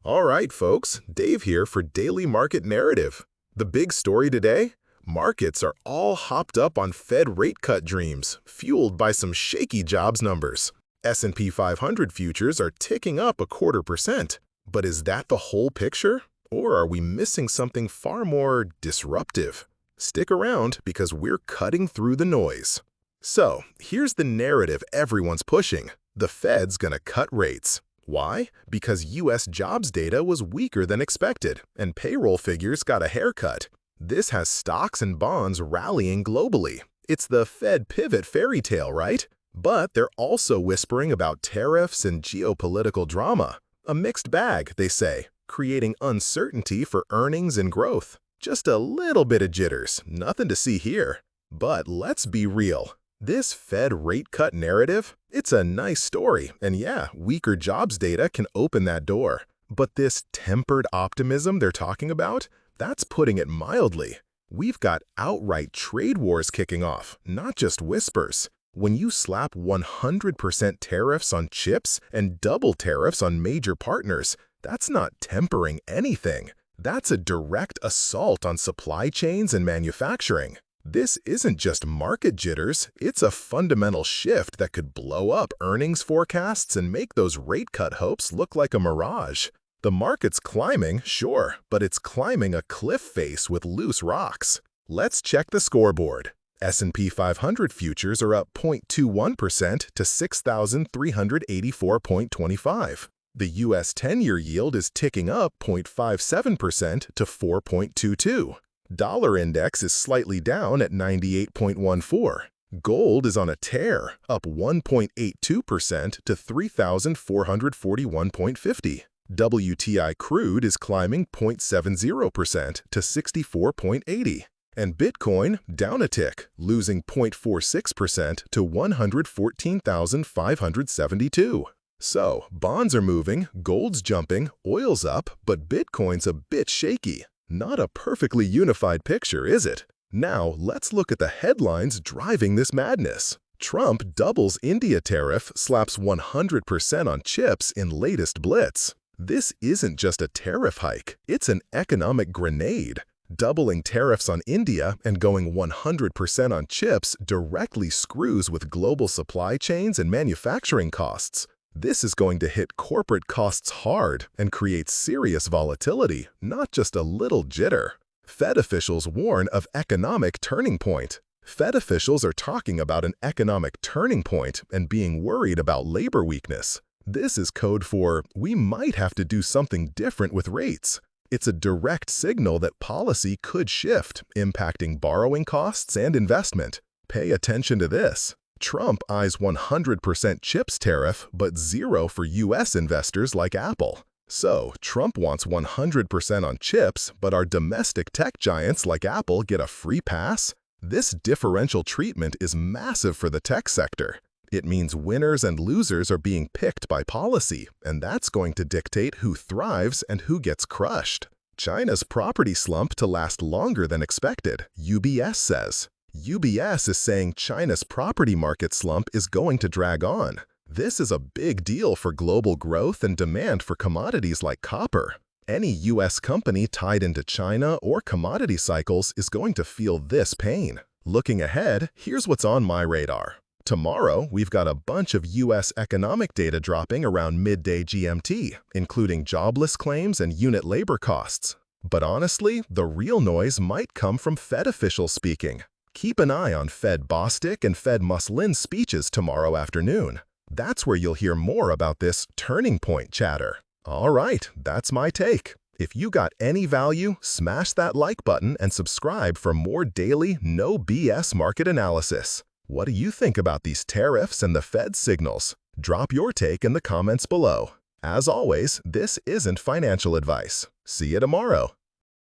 All right, folks, Dave here for Daily Market Narrative. The big story today? Markets are all hopped up on Fed rate cut dreams, fueled by some shaky jobs numbers. S&P 500 futures are ticking up 0.25%. But is that the whole picture? Or are we missing something far more disruptive? Stick around because we're cutting through the noise. So, here's the narrative everyone's pushing. The Fed's gonna cut rates. Why? Because U.S. jobs data was weaker than expected, and payroll figures got a haircut. This has stocks and bonds rallying globally. It's the Fed pivot fairy tale, right? But they're also whispering about tariffs and geopolitical drama. A mixed bag, they say, creating uncertainty for earnings and growth. Just a little bit of jitters, nothing to see here. But let's be real. This Fed rate cut narrative, it's a nice story, and yeah, weaker jobs data can open that door. But this tempered optimism they're talking about, that's putting it mildly. We've got outright trade wars kicking off, not just whispers. When you slap 100% tariffs on chips and double tariffs on major partners, that's not tempering anything. That's a direct assault on supply chains and manufacturing. This isn't just market jitters, it's a fundamental shift that could blow up earnings forecasts and make those rate cut hopes look like a mirage. The market's climbing, sure, but it's climbing a cliff face with loose rocks. Let's check the scoreboard. S&P 500 futures are up 0.21% to 6,384.25. The U.S. 10-year yield is ticking up 0.57% to 4.22. Dollar index is slightly down at 98.14. Gold is on a tear, up 1.82% to 3,441.50. WTI crude is climbing 0.70% to 64.80. And Bitcoin down a tick, losing 0.46% to 114,572. So, bonds are moving, gold's jumping, oil's up, but Bitcoin's a bit shaky. Not a perfectly unified picture, is it? Now, let's look at the headlines driving this madness. Trump doubles India tariff, slaps 100% on chips in latest blitz. This isn't just a tariff hike, it's an economic grenade. Doubling tariffs on India and going 100% on chips directly screws with global supply chains and manufacturing costs. This is going to hit corporate costs hard and create serious volatility, not just a little jitter. Fed officials warn of economic turning point. Fed officials are talking about an economic turning point and being worried about labor weakness. This is code for, we might have to do something different with rates. It's a direct signal that policy could shift, impacting borrowing costs and investment. Pay attention to this. Trump eyes 100% chips tariff, but zero for U.S. investors like Apple. So, Trump wants 100% on chips, but our domestic tech giants like Apple get a free pass? This differential treatment is massive for the tech sector. It means winners and losers are being picked by policy, and that's going to dictate who thrives and who gets crushed. China's property slump to last longer than expected, UBS says. UBS is saying China's property market slump is going to drag on. This is a big deal for global growth and demand for commodities like copper. Any U.S. company tied into China or commodity cycles is going to feel this pain. Looking ahead, here's what's on my radar. Tomorrow, we've got a bunch of U.S. economic data dropping around midday GMT, including jobless claims and unit labor costs. But honestly, the real noise might come from Fed officials speaking. Keep an eye on Fed Bostic and Fed Muslin's speeches tomorrow afternoon. That's where you'll hear more about this turning point chatter. All right, that's my take. If you got any value, smash that like button and subscribe for more daily, no BS market analysis. What do you think about these tariffs and the Fed signals? Drop your take in the comments below. As always, this isn't financial advice. See you tomorrow.